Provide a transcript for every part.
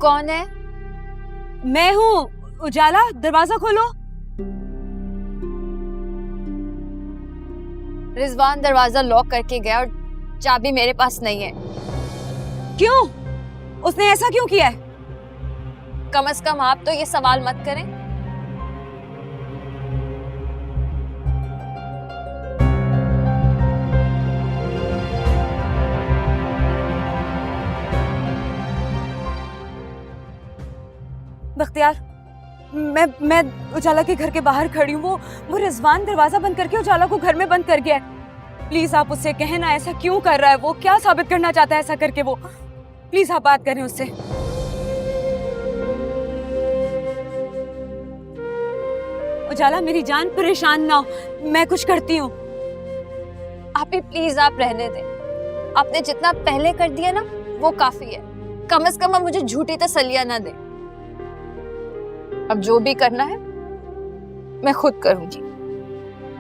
कौन है? मैं हूँ। उजाला, दरवाजा खोलो। रिजवान दरवाजा लॉक करके गया और चाबी मेरे पास नहीं है। क्यों? उसने ऐसा क्यों किया है? कम से कम आप तो ये सवाल मत करें। बख्तियार, मैं उजाला के घर के बाहर खड़ी हूँ। वो रिजवान दरवाजा बंद करके उजाला को घर में बंद कर गया है। प्लीज आप उससे कहें ना, ऐसा क्यों कर रहा है वो? क्या साबित करना चाहता है ऐसा करके वो? प्लीज आप बात करें उससे। उजाला मेरी जान, परेशान ना हो, मैं कुछ करती हूँ। आप ही प्लीज आप रहने दें। आपने जितना पहले कर दिया ना वो काफी है। कम से कम आप मुझे झूठी तसल्लियां ना दें। अब जो भी करना है मैं खुद करूंगी,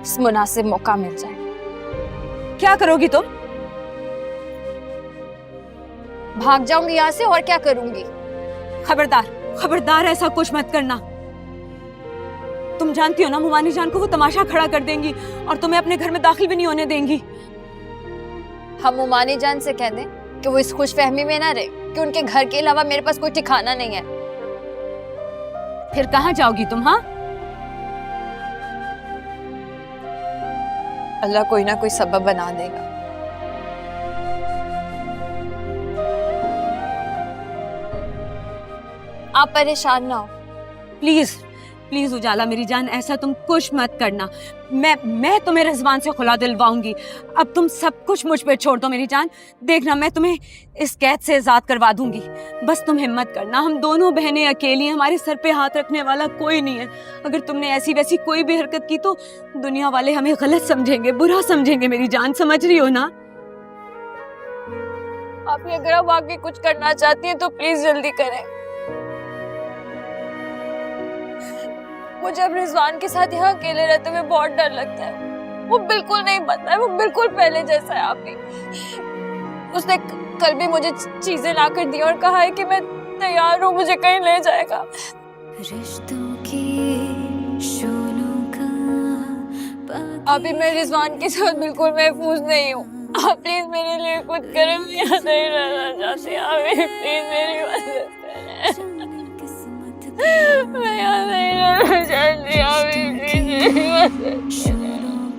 इस मुनासिब मौका मिल जाए। क्या करोगी तुम? भाग जाऊंगी यहाँ से, और क्या करूंगी? खबरदार, खबरदार ऐसा कुछ मत करना। तुम जानती हो ना मुमानी जान को वो तमाशा खड़ा कर देंगी और तुम्हें अपने घर में दाखिल भी नहीं होने देंगी। हम मुमानी जान से कह दें कि वो इस खुशफहमी में ना रहे कि उनके घर के अलावा मेरे पास कोई ठिकाना नहीं है। फिर कहाँ जाओगी तुम? हाँ, अल्लाह कोई ना कोई सबब बना देगा। आप परेशान ना हो। प्लीज प्लीज उजाला मेरी जान, ऐसा तुम कुछ मत करना। मैं तुम्हें रिजवान से खुला दिलवाऊंगी। अब तुम सब कुछ मुझ पे छोड़ दो मेरी जान। देखना, मैं तुम्हें इस कैद से आजाद करवा दूंगी। बस तुम हिम्मत करना। हम दोनों बहनें अकेली हैं, हमारे सर पे हाथ रखने वाला कोई नहीं है। अगर तुमने ऐसी वैसी कोई भी हरकत की तो दुनिया वाले हमें गलत समझेंगे, बुरा समझेंगे मेरी जान, समझ रही हो ना? आप अगर आप आगे कुछ करना चाहती हैं तो प्लीज जल्दी करें। मुझे अब रिजवान के साथ यहाँ अकेले रहते हुए बहुत डर लगता है। वो बिल्कुल नहीं बनता है, वो बिल्कुल पहले जैसा है। आप ही उसने कल भी मुझे चीजें ला कर दी और कहा है कि मैं तैयार हूँ, मुझे कहीं ले जाएगा। अभी मैं रिजवान के साथ बिल्कुल महफूज नहीं हूँ। आप प्लीज मेरे लिए कुछ करें, मैं यहाँ नहीं रहना चाहती। आप प्लीज मेरी मदद करें। मैं यहाँ नहीं रहना चाहती। आप प्लीज मेरी मदद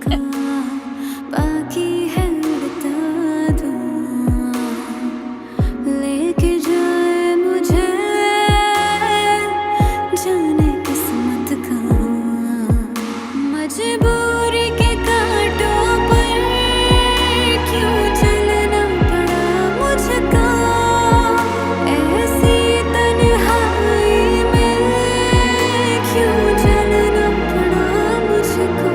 करें। बाकी है बता दूं, लेके जाए मुझे जाने किस्मत का। मजबूरी के कांटों पर क्यों चलना पड़ा मुझको, ऐसी तन्हाई में क्यों चलना पड़ा मुझको।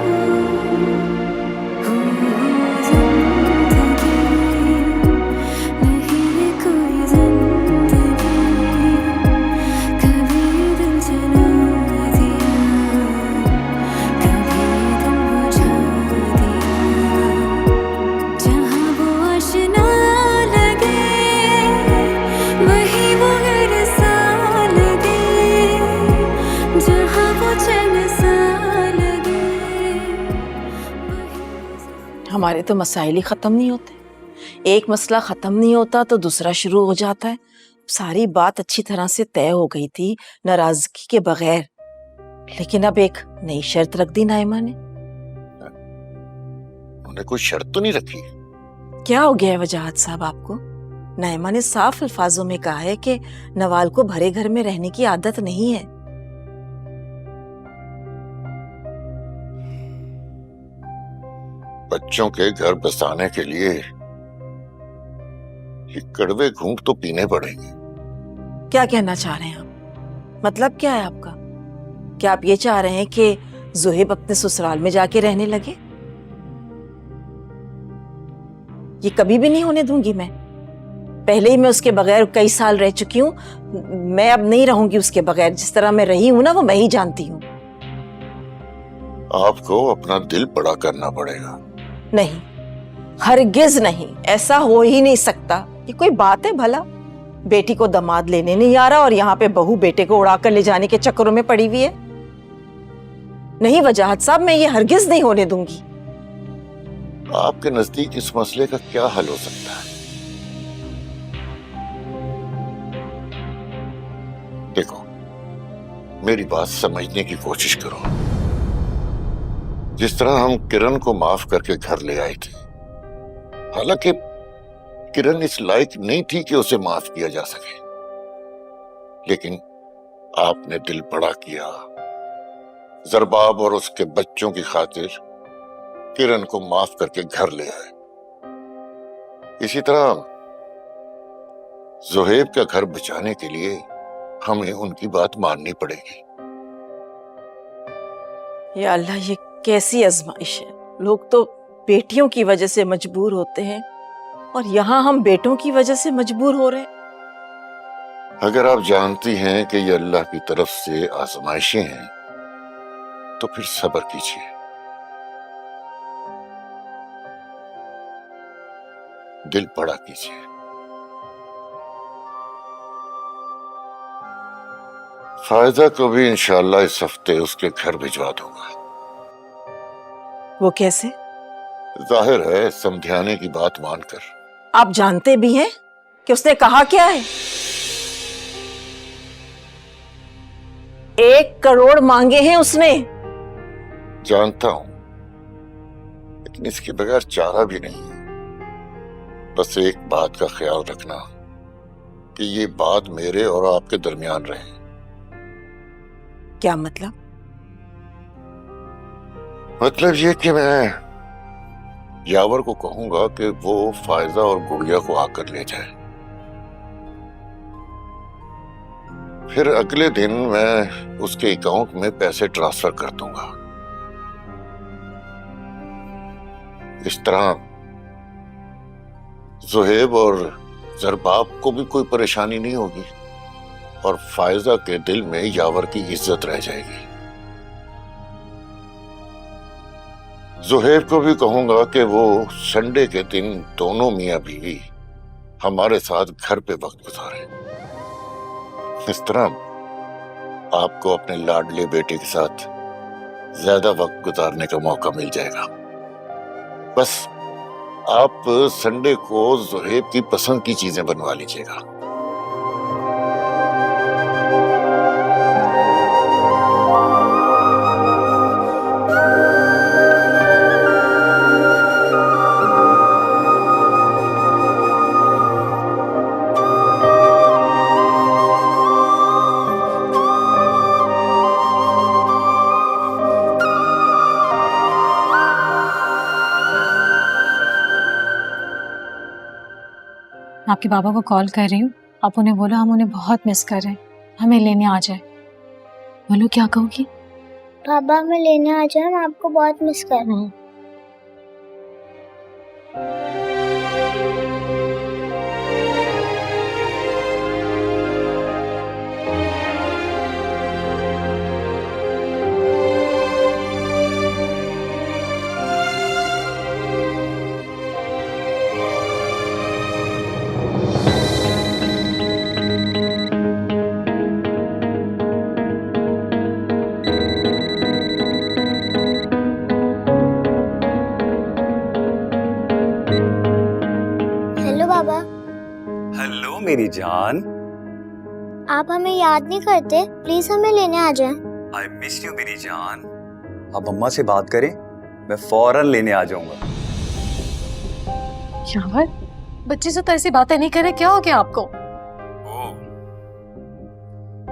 हमारे तो मसाइल ही ख़त्म नहीं होते। एक मसला ख़त्म नहीं होता तो दूसरा शुरू हो जाता है। सारी बात अच्छी तरह से तय हो गई थी नाराजगी के बगैर, लेकिन अब एक नई शर्त रख दी नाइमा ने। उन्होंने कोई शर्त तो नहीं रखी? क्या हो गया है वजाहत साहब आपको? नाइमा ने साफ अल्फाजों में कहा है कि नवाल को भरे घर में रहने की आदत नहीं है। बच्चों के घर बसाने के लिए ये कड़वे घूंट तो पीने पड़ेंगे। क्या कहना चाह रहे हैं आप? मतलब क्या है आपका? क्या आप ये चाह रहे हैं कि ज़ुहैब अपने ससुराल में जाके रहने लगे? ये कभी भी नहीं होने दूंगी मैं। पहले ही मैं उसके बगैर कई साल रह चुकी हूँ, मैं अब नहीं रहूंगी उसके बगैर। जिस तरह मैं रही हूं ना वो मैं ही जानती हूँ। आपको अपना दिल बड़ा करना पड़ेगा। नहीं, हरगिज नहीं, ऐसा हो ही नहीं सकता। ये कोई बात है भला? बेटी को दामाद लेने नहीं आ रहा और यहाँ पे बहू बेटे को उड़ाकर ले जाने के चक्करों में पड़ी हुई है। नहीं वजाहत साहब, मैं ये हरगिज नहीं होने दूंगी। आपके नजदीक इस मसले का क्या हल हो सकता है? देखो, मेरी बात समझने की कोशिश करो। जिस तरह हम किरण को माफ करके घर ले आए थे, हालांकि किरण इस लायक नहीं थी कि उसे माफ किया जा सके, लेकिन आपने दिल बड़ा किया। जरबाब और उसके बच्चों की खातिर किरण को माफ करके घर ले आए। इसी तरह जोहेब का घर बचाने के लिए हमें उनकी बात माननी पड़ेगी। या अल्लाह, ये कैसी आजमाइश है। लोग तो बेटियों की वजह से मजबूर होते हैं और यहाँ हम बेटों की वजह से मजबूर हो रहे हैं। अगर आप जानती हैं कि ये अल्लाह की तरफ से आजमाइशें हैं, तो फिर सब्र कीजिए। दिल बड़ा कीजिए। फायदा को भी इंशाअल्लाह इस हफ्ते उसके घर भिजवा दूंगा। वो कैसे? जाहिर है, समझाने की बात मानकर। आप जानते भी हैं कि उसने कहा क्या है? 1 करोड़ मांगे हैं उसने। जानता हूं, लेकिन इसके बगैर चारा भी नहीं है। बस एक बात का ख्याल रखना कि ये बात मेरे और आपके दरमियान रहे। क्या मतलब? मतलब ये कि मैं यावर को कहूंगा कि वो फायजा और गुड़िया को आकर ले जाए। फिर अगले दिन मैं उसके अकाउंट में पैसे ट्रांसफर कर दूंगा। इस तरह जोहेब और जरबाब को भी कोई परेशानी नहीं होगी और फायजा के दिल में यावर की इज्जत रह जाएगी। जोहेब को भी कहूंगा कि वो संडे के दिन दोनों मियां बीवी हमारे साथ घर पे वक्त गुजारे। इस तरह आपको अपने लाडले बेटे के साथ ज्यादा वक्त गुजारने का मौका मिल जाएगा। बस आप संडे को जोहेब की पसंद की चीजें बनवा लीजिएगा। आपके बाबा को कॉल कर रही हूँ। आप उन्हें बोलो हम उन्हें बहुत मिस कर रहे हैं, हमें लेने आ जाए। बोलो क्या कहोगी? पापा हमें लेने आ जाए, हम आपको बहुत मिस कर रहे हैं। हेलो बाबा। हेलो मेरी जान। आप हमें याद नहीं करते? प्लीज हमें लेने आ जाए। आई मिस यू मेरी जान। आप अम्मा से बात करें, मैं फौरन लेने आ जाऊंगा। यावर, बच्चे से तो ऐसी बातें नहीं करे, क्या हो गया आपको? ओह,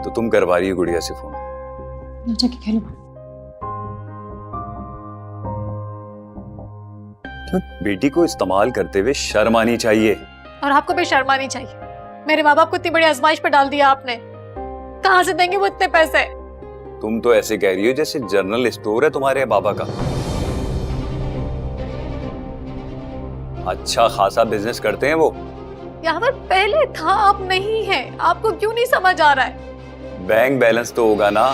तो तुम करवा रही हो गुड़िया से फोन? जाके खेलो। बेटी को इस्तेमाल करते हुए शर्म आनी चाहिए। और आपको भी शर्म आनी चाहिए। मेरे माँ बाप को इतनी बड़ी आजमाइश पर डाल दिया आपने। कहाँ से देंगे वो इतने पैसे? तुम तो ऐसे कह रही हो जैसे जनरल स्टोर है तुम्हारे बाबा का। अच्छा खासा बिजनेस करते हैं वो। यहाँ पर पहले था, अब नहीं है। आपको क्यों नहीं समझ आ रहा है? बैंक बैलेंस तो होगा ना।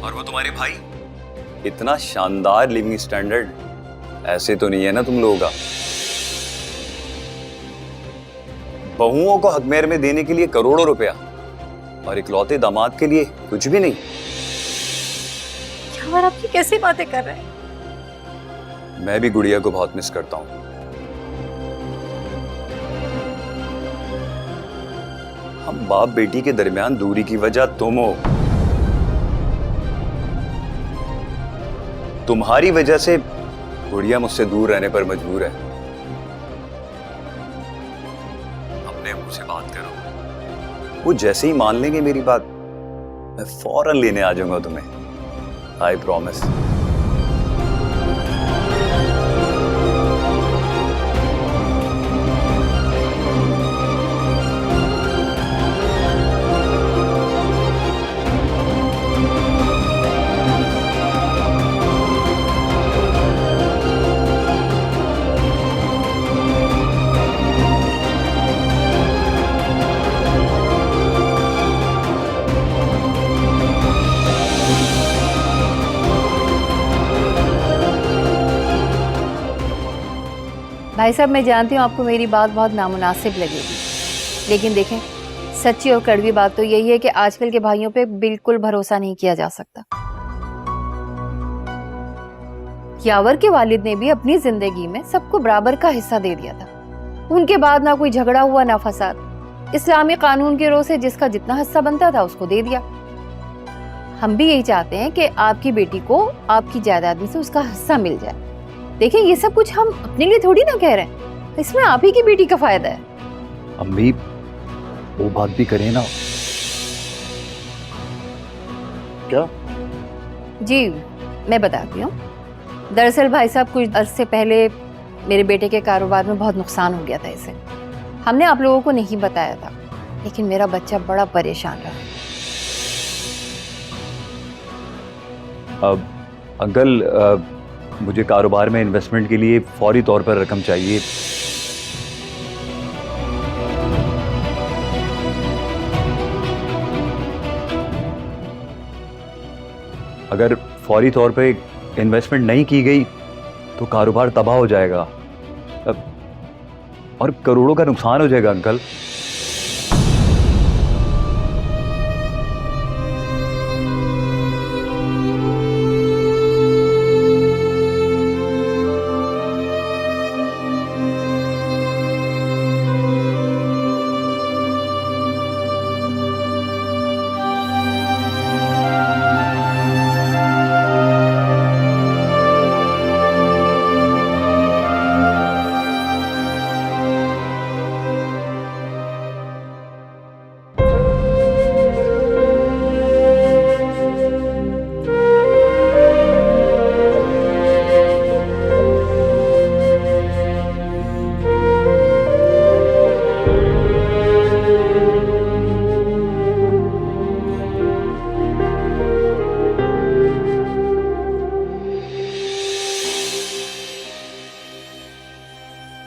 और वो तुम्हारे भाई, इतना शानदार लिविंग स्टैंडर्ड ऐसे तो नहीं है ना तुम लोगों का। बहुओं को हकमेर में देने के लिए करोड़ों रुपया और इकलौते दामाद के लिए कुछ भी नहीं। यार आप ये कैसी बातें कर रहे हैं? मैं भी गुड़िया को बहुत मिस करता हूं। हम बाप बेटी के दरमियान दूरी की वजह तुम हो। तुम्हारी वजह से गुड़िया मुझसे दूर रहने पर मजबूर है। अपने मुंह से बात करो, वो जैसे ही मान लेंगे मेरी बात, मैं फौरन लेने आ जाऊंगा तुम्हें। I promise. भाई साहब, मैं जानती हूँ आपको मेरी बात बहुत नामुनासिब लगेगी, लेकिन देखें, सच्ची और कड़वी बात तो यही है कि आजकल के भाइयों पे बिल्कुल भरोसा नहीं किया जा सकता। यावर के वालिद ने भी अपनी जिंदगी में सबको बराबर का हिस्सा दे दिया था। उनके बाद ना कोई झगड़ा हुआ ना फसाद। इस्लामी कानून के रोज से जिसका जितना हिस्सा बनता था उसको दे दिया। हम भी यही चाहते हैं कि आपकी बेटी को आपकी जायदाद में से उसका हिस्सा मिल जाए। देखिए, ये सब कुछ हम अपने लिए थोड़ी ना कह रहे हैं, इसमें आप ही की बेटी का फायदा है। अम्मी, वो बात भी करें ना। क्या? जी, मैं बताती हूँ। दरअसल भाई साहब, कुछ अरसे पहले मेरे बेटे के कारोबार में बहुत नुकसान हो गया था इसे। हमने आप लोगों को नहीं बताया था, लेकिन मेरा बच्चा बड़ा परेशान रहा। अंकल, मुझे कारोबार में इन्वेस्टमेंट के लिए फौरी तौर पर रकम चाहिए। अगर फौरी तौर पे इन्वेस्टमेंट नहीं की गई तो कारोबार तबाह हो जाएगा और करोड़ों का नुकसान हो जाएगा अंकल।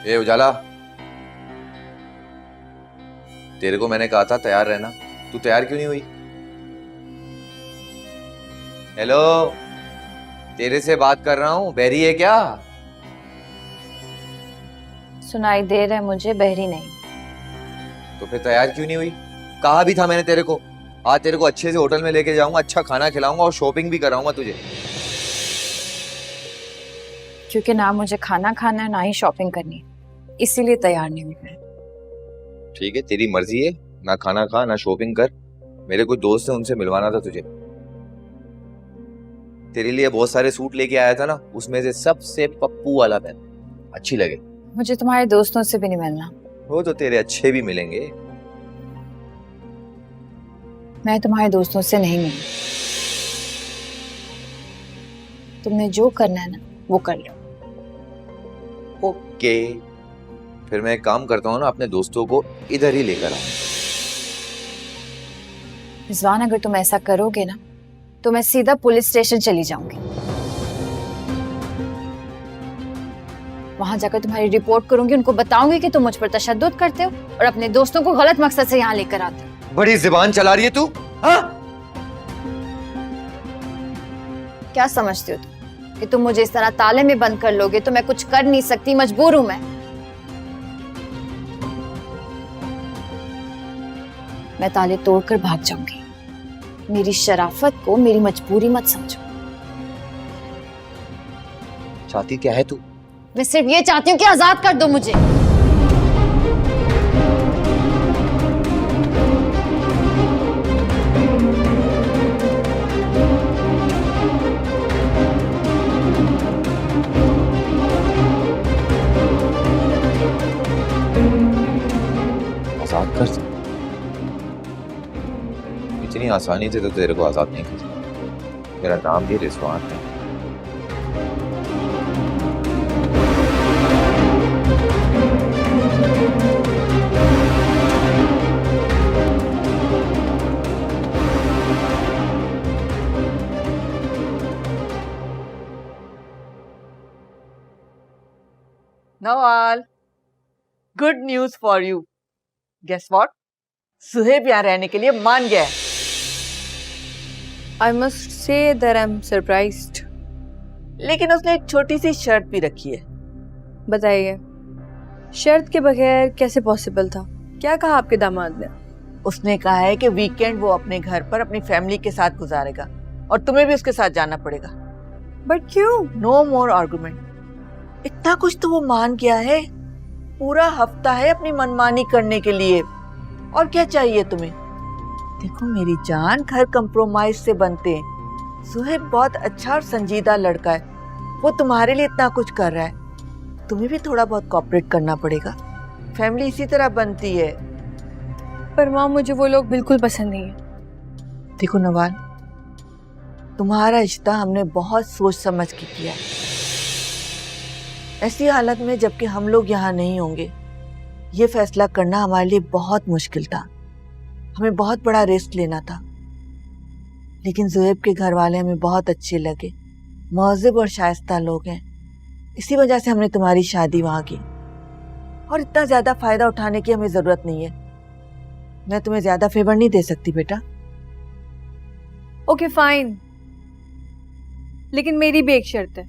ए उजाला, तेरे को मैंने कहा था तैयार रहना, तू तैयार क्यों नहीं हुई? हेलो, तेरे से बात कर रहा हूँ, बहरी है क्या? सुनाई दे रहा है मुझे, बहरी नहीं। तो फिर तैयार क्यों नहीं हुई? कहा भी था मैंने तेरे को, आज तेरे को अच्छे से होटल में लेके जाऊंगा, अच्छा खाना खिलाऊंगा और शॉपिंग भी कराऊंगा तुझे। क्योंकि ना मुझे खाना खाना है ना ही शॉपिंग करनी है, इसीलिए तैयार नहीं हुई मैं। ठीक है, तेरी मर्जी है, ना खाना खा ना शॉपिंग कर। मेरे कोई दोस्त है, उनसे मिलवाना था तुझे। तेरे लिए बहुत सारे सूट लेके आया था ना, उसमें से सबसे पप्पू वाला पहन, अच्छी लगे। मुझे तुम्हारे दोस्तों से भी नहीं मिलना। वो तो तेरे अच्छे भी मिलेंगे। मैं तुम्हारे दोस्तों से नहीं मिलूं। तुमने जो करना है ना वो कर लो। ओके, फिर मैं एक काम करता हूँ ना, अपने दोस्तों को इधर ही लेकर आऊँ। रिजवान, अगर तुम ऐसा करोगे ना तो मैं सीधा पुलिस स्टेशन चली जाऊंगी। वहां जाकर तुम्हारी रिपोर्ट करूंगी, उनको बताऊंगी कि तुम मुझ पर तशद्दुद करते हो और अपने दोस्तों को गलत मकसद से यहाँ लेकर आते हो। बड़ी जुबान चला रही है तू, हाँ? क्या समझते हो तुम कि तुम मुझे इस तरह ताले में बंद कर लोगे तो मैं कुछ कर नहीं सकती, मजबूर हूं मैं। मैं ताले तोड़कर भाग जाऊंगी। मेरी शराफत को मेरी मजबूरी मत समझो। चाहती क्या है तू? मैं सिर्फ ये चाहती हूँ कि आजाद कर दो मुझे। आजाद कर सकती? इतनी आसानी से तो तेरे को आजाद नहीं कर सकता। मेरा नाम भी रिजवान है। Nawal, good news for you. Guess what? Suhaib यहाँ रहने के लिए मान गया है। I must say that I'm surprised. लेकिन उसने एक छोटी सी शर्त भी रखी है। बताइए, शर्त के बगैर कैसे पॉसिबल था? क्या कहा आपके दामाद ने? उसने कहा है कि वीकेंड वो अपने घर पर अपनी फैमिली के साथ गुजारेगा और तुम्हें भी उसके साथ जाना पड़ेगा। बट क्यों? नो मोर आर्गुमेंट। इतना कुछ तो वो मान गया है। पूरा हफ्ता है अपनी मनमानी करने के लिए। और क्या चाहिए तुम्हें? देखो मेरी जान, घर कंप्रोमाइज से बनते हैं। सुहेब बहुत अच्छा और संजीदा लड़का है। वो तुम्हारे लिए इतना कुछ कर रहा है, तुम्हें भी थोड़ा बहुत कोऑपरेट करना पड़ेगा। फैमिली इसी तरह बनती है। पर माँ, मुझे वो लोग बिल्कुल पसंद नहीं है। देखो नवाल, तुम्हारा रिश्ता हमने बहुत सोच समझ के किया है। ऐसी हालत में जबकि हम लोग यहाँ नहीं होंगे, ये फैसला करना हमारे लिए बहुत मुश्किल था। हमें बहुत बड़ा रिस्क लेना था। लेकिन ज़ुहैब के घर वाले हमें बहुत अच्छे लगे, महज़िब और शाइस्ता लोग हैं। इसी वजह से हमने तुम्हारी शादी वहाँ की। और इतना ज्यादा फायदा उठाने की हमें जरूरत नहीं है। मैं तुम्हें ज्यादा फेवर नहीं दे सकती बेटा। ओके फाइन, लेकिन मेरी भी एक शर्त है।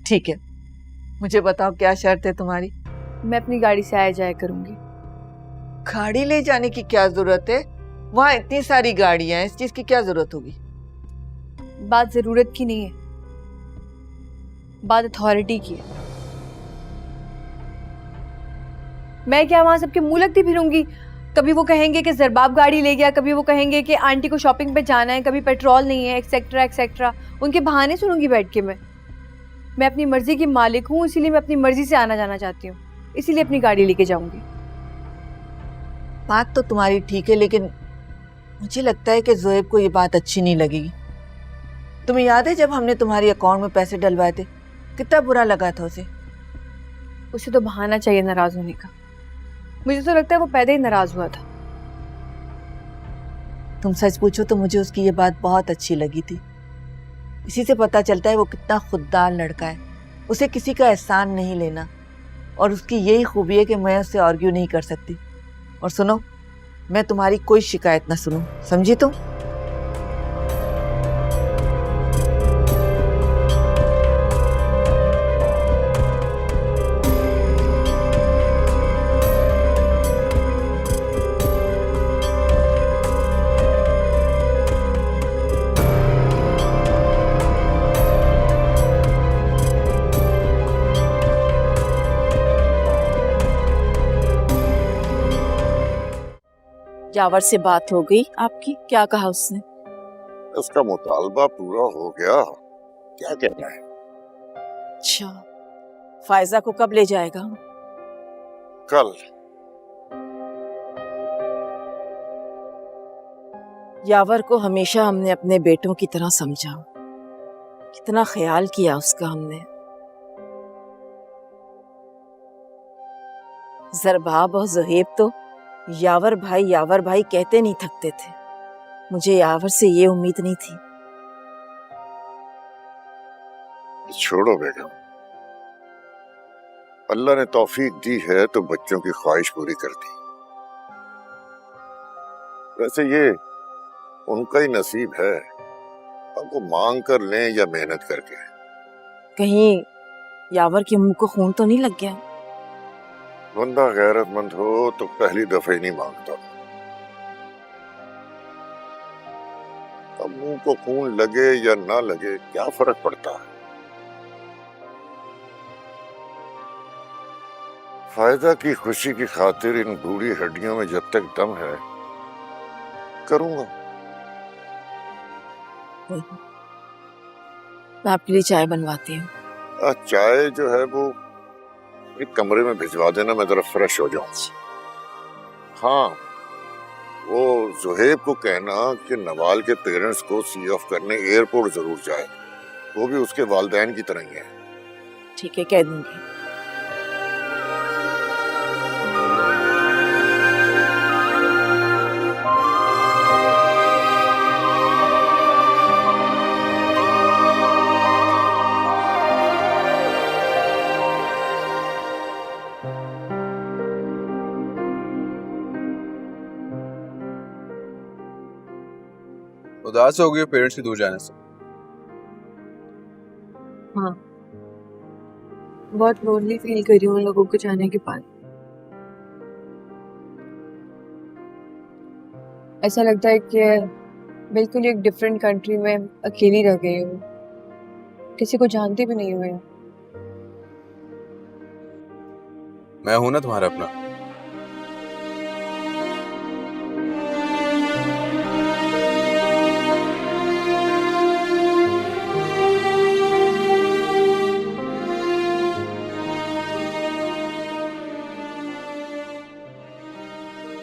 ठीक है, मुझे बताओ क्या शर्त है तुम्हारी? मैं अपनी गाड़ी से आया जाया करूंगी। गाड़ी ले जाने की क्या जरूरत है? वहाँ इतनी सारी गाड़ियां हैं, इस चीज की क्या जरूरत होगी? बात जरूरत की नहीं है, बात अथॉरिटी की है। मैं क्या वहां सबके मुंह लगती फिरूंगी? कभी वो कहेंगे कि जरबाब गाड़ी ले गया, कभी वो कहेंगे कि आंटी को शॉपिंग पे जाना है, कभी पेट्रोल नहीं है, एक्सेट्रा एक्सेट्रा। उनके बहाने सुनूंगी बैठ के। मैं अपनी मर्जी की मालिक हूँ, इसीलिए मैं अपनी मर्जी से आना जाना चाहती हूँ, इसीलिए अपनी गाड़ी लेके जाऊंगी। बात तो तुम्हारी ठीक है, लेकिन मुझे लगता है कि ज़ुहैब को ये बात अच्छी नहीं लगेगी। तुम्हें याद है जब हमने तुम्हारी अकाउंट में पैसे डलवाए थे, कितना बुरा लगा था उसे? उसे तो बहाना चाहिए नाराज होने का। मुझे तो लगता है वो पैदा ही नाराज हुआ था। तुम सच पूछो तो मुझे उसकी ये बात बहुत अच्छी लगी थी। इसी से पता चलता है वो कितना खुददार लड़का है। उसे किसी का एहसान नहीं लेना, और उसकी यही खूबी है कि मैं उससे आर्ग्यू नहीं कर सकती। और सुनो, मैं तुम्हारी कोई शिकायत ना सुनूं, समझी तुम? यावर से बात हो गई आपकी? क्या कहा उसने? उसका मुतालबा पूरा हो गया। क्या कहना है? अच्छा, फायजा को कब ले जाएगा? कल। यावर को हमेशा हमने अपने बेटों की तरह समझा, कितना ख्याल किया उसका हमने। जरबाब और ज़ुहैब तो यावर भाई कहते नहीं थकते थे। मुझे यावर से ये उम्मीद नहीं थी। छोड़ो बेगम, अल्लाह ने तौफीक दी है तो बच्चों की ख्वाहिश पूरी कर दी। वैसे ये उनका ही नसीब है, अब वो मांग कर लें या मेहनत करके। कहीं यावर के मुंह को खून तो नहीं लग गया? बंदा गैरतमंद हो तो पहली दफे नहीं मांगता। अब मुंह को खून लगे या ना लगे क्या फर्क पड़ता है। फायदा की खुशी की खातिर इन बूढ़ी हड्डियों में जब तक दम है करूंगा। मैं आपके लिए चाय बनवाती हूँ। चाय जो है वो एक कमरे में भिजवा देना, मैं जरा फ्रेश हो जाऊं। हाँ, वो जुहेब को कहना कि नवाल के पेरेंट्स को सी ऑफ करने एयरपोर्ट जरूर जाए, वो भी उसके वालिदैन की तरह ही है। ठीक है, कह दूंगी। उदास हो गई हो पेरेंट्स के दूर जाने से? हाँ, बहुत लोनली फील कर रही हूँ लोगों के जाने के बाद। ऐसा लगता है कि बिल्कुल एक डिफरेंट कंट्री में अकेली रह गई हूँ, किसी को जानती भी नहीं हूँ मैं। मैं हूं ना तुम्हारा अपना।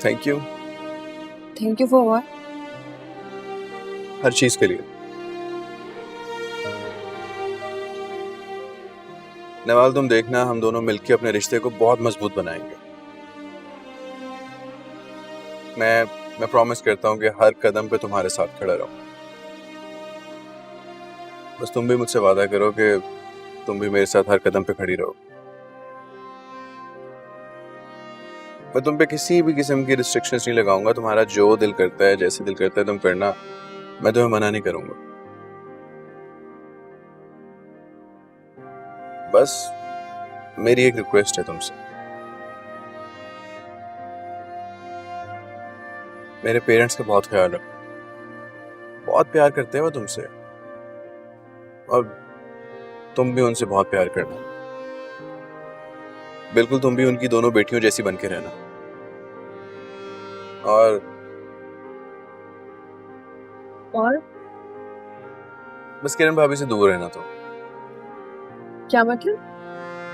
Thank you. Thank you for what? हर चीज के लिए। नवाल, तुम देखना हम दोनों मिलकर अपने रिश्ते को बहुत मजबूत बनाएंगे। मैं प्रॉमिस करता हूँ कि हर कदम पे तुम्हारे साथ खड़ा रहूं। बस तुम भी मुझसे वादा करो कि तुम भी मेरे साथ हर कदम पे खड़ी रहो। मैं तुम पे किसी भी किस्म की रिस्ट्रिक्शंस नहीं लगाऊंगा। तुम्हारा जो दिल करता है, जैसे दिल करता है तुम करना, मैं तुम्हें मना नहीं करूंगा। बस मेरी एक रिक्वेस्ट है तुमसे, मेरे पेरेंट्स का बहुत ख्याल रखो। बहुत प्यार करते हैं वो तुमसे, और तुम भी उनसे बहुत प्यार करना। बिल्कुल तुम भी उनकी दोनों बेटियों जैसी बन के रहना। और बस किरण भाभी से दूर रहना। तो क्या मतलब?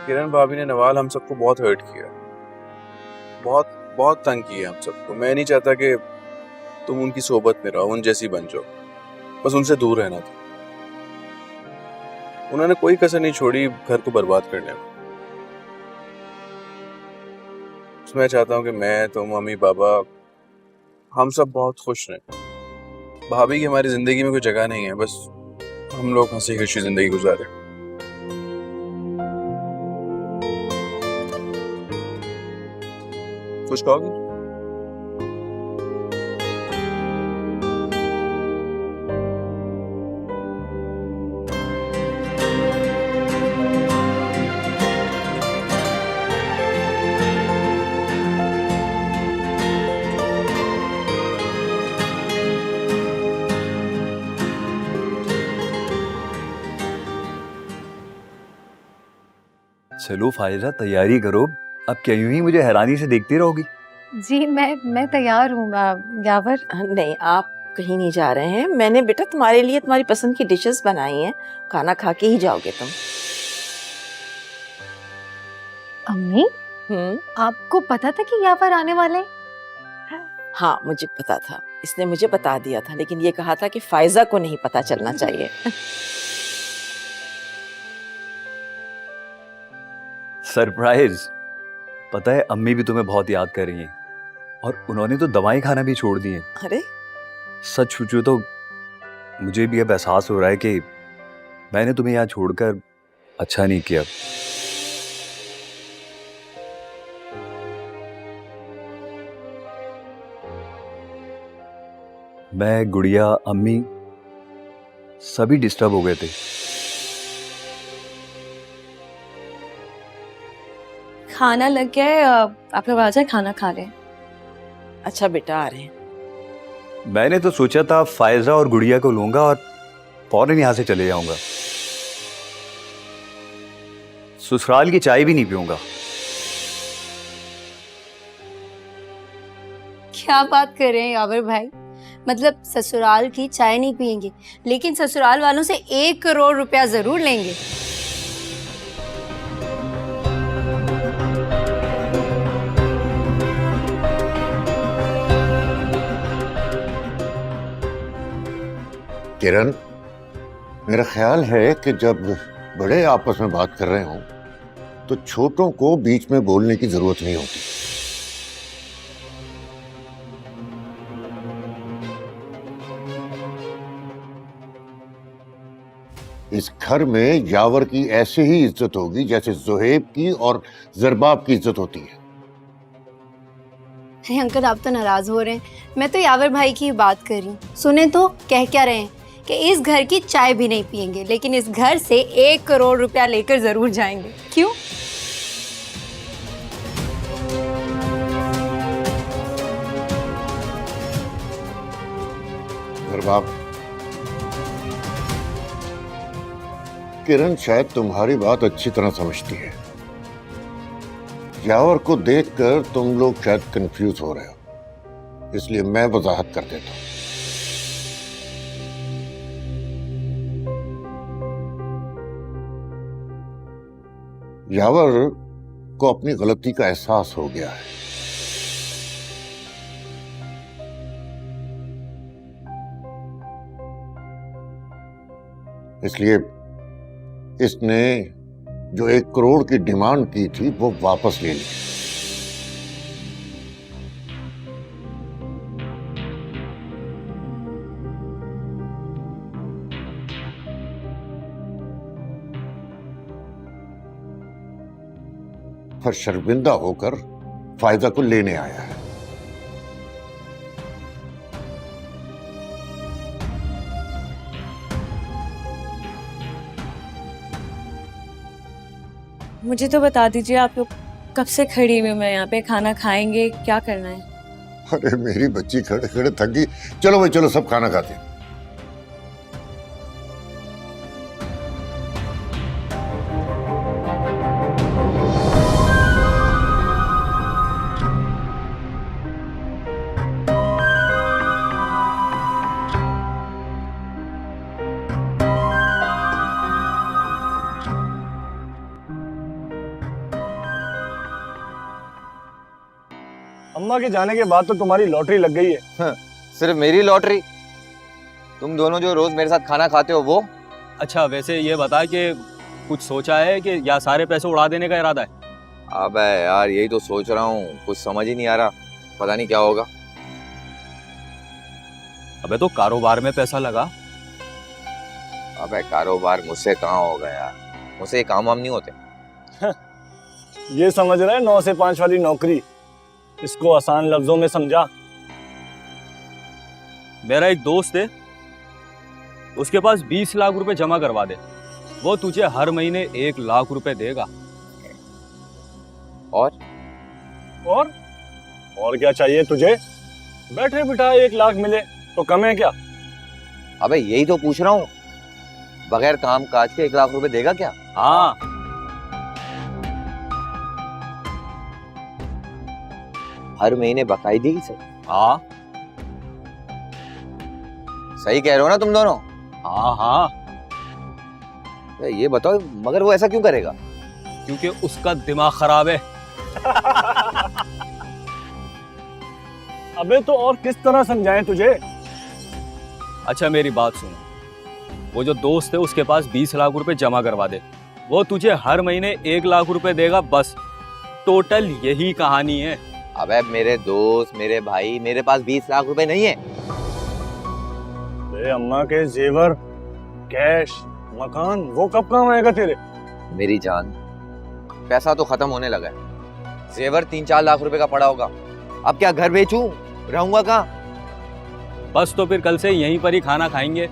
किरण भाभी ने नवाल हम सबको बहुत हर्ट किया, बहुत बहुत तंग किया हम सबको। मैं नहीं चाहता कि तुम उनकी सोबत में रहो, उन जैसी बन जाओ। बस उनसे दूर रहना था। उन्होंने कोई कसर नहीं छोड़ी घर को बर्बाद करने में। मैं चाहता हूँ कि मैं, तुम, मम्मी, पापा, हम सब बहुत खुश रहें। भाभी की हमारी जिंदगी में कोई जगह नहीं है। बस हम लोग हंसी खुशी जिंदगी गुजारे। कुछ कहोगे? चलो फायजा, तैयारी करो। अब क्या यूं ही मुझे हैरानी से देखती रहोगी? जी मैं तैयार हूँ यावर। नहीं, आप कहीं नहीं जा रहे हैं। मैंने बेटा तुम्हारे लिए तुम्हारी पसंद की डिशेस बनाई हैं, खाना खा के ही जाओगे तुम। अम्मी, आपको पता था कि यावर आने वाले? हाँ, मुझे पता था, इसने मुझे बता दिया था, लेकिन ये कहा था कि फायजा को नहीं पता चलना चाहिए। सरप्राइज। पता है अम्मी भी तुम्हें बहुत याद कर रही हैं, और उन्होंने तो दवाएं खाना भी छोड़ दी हैं। अरे सच पूछो तो मुझे भी अब एहसास हो रहा है कि मैंने तुम्हें यहाँ छोड़कर अच्छा नहीं किया। मैं, गुड़िया, अम्मी सभी डिस्टर्ब हो गए थे। खाना लग गया है, आप लोग आ जाए खाना खा लें। अच्छा बेटा, आ रहे हैं। मैंने तो सोचा था फायजा और गुड़िया को लूंगा और फौरन यहाँ से चले जाऊंगा। ससुराल की चाय भी नहीं पीऊंगा। क्या बात कर रहे हैं यावर भाई, मतलब ससुराल की चाय नहीं पियेंगे लेकिन ससुराल वालों से 1 करोड़ रुपया जरूर लेंगे। किरण, मेरा ख्याल है कि जब बड़े आपस में बात कर रहे हों तो छोटों को बीच में बोलने की जरूरत नहीं होती। इस घर में यावर की ऐसे ही इज्जत होगी जैसे जोहेब की और जरबाब की इज्जत होती है। अरे अंकल, आप तो नाराज हो रहे हैं। मैं तो यावर भाई की बात कर रही हूँ। सुने तो कह क्या रहे हैं कि इस घर की चाय भी नहीं पियेंगे लेकिन इस घर से 1 करोड़ रुपया लेकर जरूर जाएंगे। क्यों? जरबाब, किरण शायद तुम्हारी बात अच्छी तरह समझती है। यावर को देखकर तुम लोग शायद कंफ्यूज हो रहे हो, इसलिए मैं वजाहत कर देता हूं। यावर को अपनी गलती का एहसास हो गया है। इसलिए इसने जो 1 करोड़ की डिमांड की थी वो वापस ले ली। पर शर्मिंदा होकर फायदा को लेने आया है। मुझे तो बता दीजिए, आप लोग कब से खड़ी हुई मैं यहाँ पे, खाना खाएंगे, क्या करना है? अरे मेरी बच्ची खड़े खड़े थक गई। चलो भाई चलो, सब खाना खाते हैं। अम्मा के जाने के बाद तो तुम्हारी लॉटरी लग गई है। सिर्फ मेरी लॉटरी? तुम दोनों जो रोज मेरे साथ खाना खाते हो वो? अच्छा, वैसे ये बता कि कुछ सोचा है कि या सारे पैसे उड़ा देने का इरादा है? अबे यार, यही तो सोच रहा हूँ, कुछ समझ ही नहीं आ रहा, पता नहीं क्या होगा। अबे तो कारोबार में पैसा लगा। अबे कारोबार मुझसे कहाँ होगा यार, मुझसे काम वाम नहीं होते। ये समझ रहे 9 से 5 वाली नौकरी, इसको आसान लफ्जों में समझा। मेरा एक दोस्त है, उसके पास 20 लाख रुपए जमा करवा दे, वो तुझे हर महीने 1 लाख रुपए देगा। और क्या चाहिए तुझे? बैठे बिठा 1 लाख मिले तो कम है क्या? अबे यही तो पूछ रहा हूँ, बगैर काम काज के 1 लाख रुपए देगा क्या? हाँ। हर महीने बकायदगी से? हाँ। सही कह रहे हो ना तुम दोनों? हाँ हाँ। ये बताओ, मगर वो ऐसा क्यों करेगा? क्योंकि उसका दिमाग खराब है। अबे तो और किस तरह समझाएं तुझे? अच्छा मेरी बात सुनो, वो जो दोस्त है उसके पास 20 लाख रुपए जमा करवा दे, वो तुझे हर महीने 1 लाख रुपए देगा, बस टोटल यही कहानी है। अबे मेरे दोस्त, मेरे भाई, मेरे पास 20 लाख रुपए नहीं है। अम्मा के जेवर, कैश, मकान, वो कब काम आएगा तेरे? मेरी जान, पैसा तो खत्म होने लगा है। जेवर 3-4 लाख रुपए का पड़ा होगा, अब क्या घर बेचूं? रहूंगा कहाँ? बस तो फिर कल से यहीं पर ही खाना खाएंगे।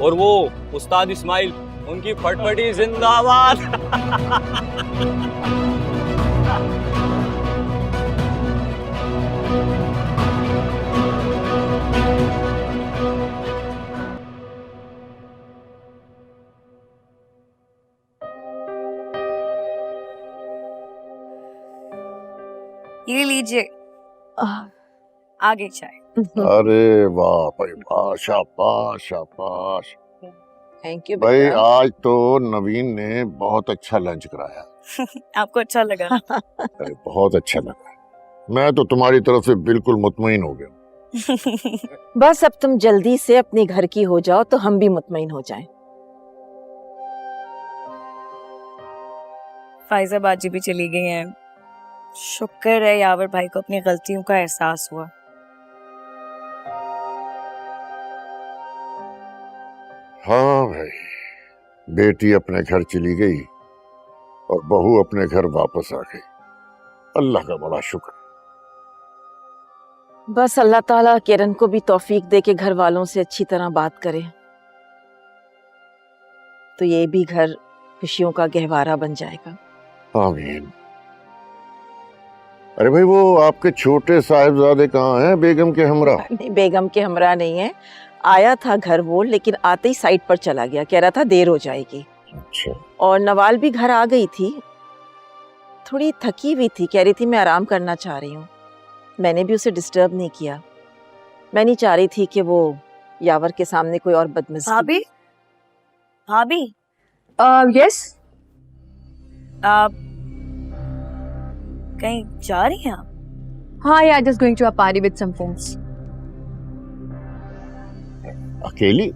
और वो उस्ताद इस्माइल, उनकी फटफटी जिंदाबाद। ये लीजिए आगे चाय। अरे वाह भाई वाह, शाबाश शाबाश। थैंक यू भाई आज तो नवीन ने बहुत अच्छा लंच कराया। आपको अच्छा लगा? अरे बहुत अच्छा लगा। मैं तो तुम्हारी तरफ से बिल्कुल मुतमईन हो गया। बस अब तुम जल्दी से अपने घर की हो जाओ तो हम भी मुतमईन हो जाएं। फाइजा बाजी भी चली गई हैं। शुक्र है यावर भाई को अपनी गलतियों का एहसास हुआ। हाँ भाई, बेटी अपने घर चली गई और बहू अपने घर वापस आ गई। अल्लाह का बड़ा शुक्र। बस अल्लाह ताला किरण को भी तौफीक दे के घर वालों से अच्छी तरह बात करे तो ये भी घर खुशियों का गहवारा बन जाएगा। आमीन। अरे भाई वो आपके छोटे साहिबजादे कहाँ हैं? बेगम के हमरा? नहीं, बेगम के हमरा नहीं है। आया था घर वो, लेकिन आते ही साइड पर चला गया, कह रहा था देर हो जाएगी। अच्छा। और नवाल भी घर आ गई थी, थोड़ी थकी हुई थी, कह रही थी मैं आराम करना चाह रही हूँ। मैंने भी उसे डिस्टर्ब नहीं किया। मैं नहीं चाह रही थी कि वो यावर के सामने कोई और बदमज़गी। भाभी भाभी यस आप कहीं जा रही हैं आप? हाँ यार, just going to a party with some friends. अकेली?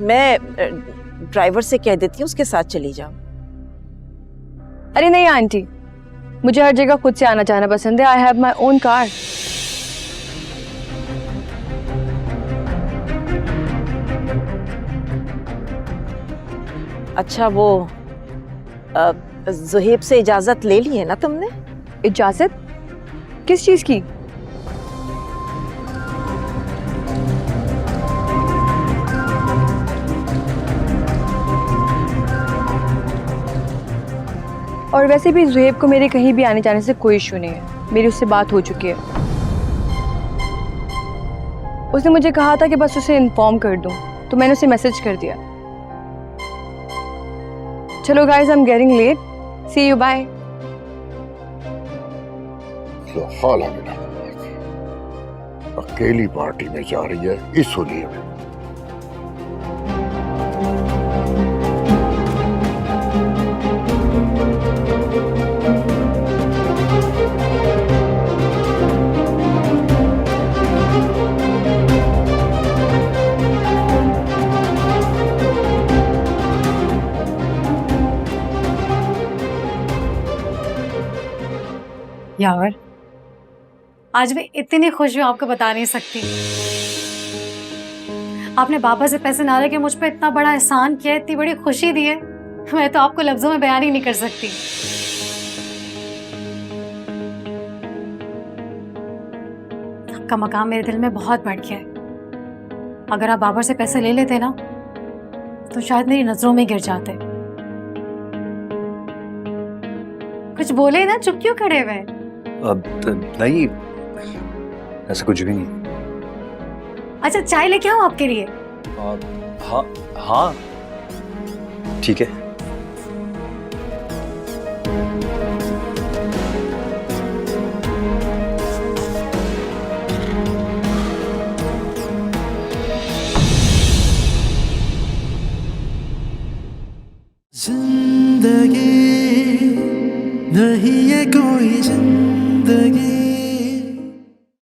मैं ड्राइवर से कह देती हूँ उसके साथ चली जाओ। अरे नहीं आंटी, मुझे हर जगह खुद से आना जाना पसंद है। I have my own car. अच्छा वो ज़ुहैब से इजाजत ले ली है ना तुमने? इजाजत? किस चीज की? और वैसे भी ज़ुहैब को मेरे कहीं भी आने जाने से कोई इशू नहीं है। मेरी उससे बात हो चुकी है। उसने मुझे कहा था कि बस उसे इन्फॉर्म कर दूं, तो मैंने उसे मैसेज कर दिया। चलो guys, I am getting late, see you, bye. अकेली पार्टी में जा रही है इस होली में। यावर, आज मैं इतनी खुश हूँ आपको बता नहीं सकती। आपने बाबा से पैसे ना लेके मुझ पे इतना बड़ा एहसान किया, इतनी बड़ी खुशी दी है, मैं तो आपको लफ्जों में बयान ही नहीं कर सकती। आपका मकाम मेरे दिल में बहुत बढ़ गया है। अगर आप बाबा से पैसे ले लेते ना तो शायद मेरी नजरों में गिर जाते। कुछ बोले ना, चुप क्यों खड़े हुए? अब नहीं, ऐसा कुछ भी नहीं। अच्छा, चाय लेके आऊं आपके लिए? हाँ हाँ ठीक है। जिंदगी नहीं है कोई जिंदगी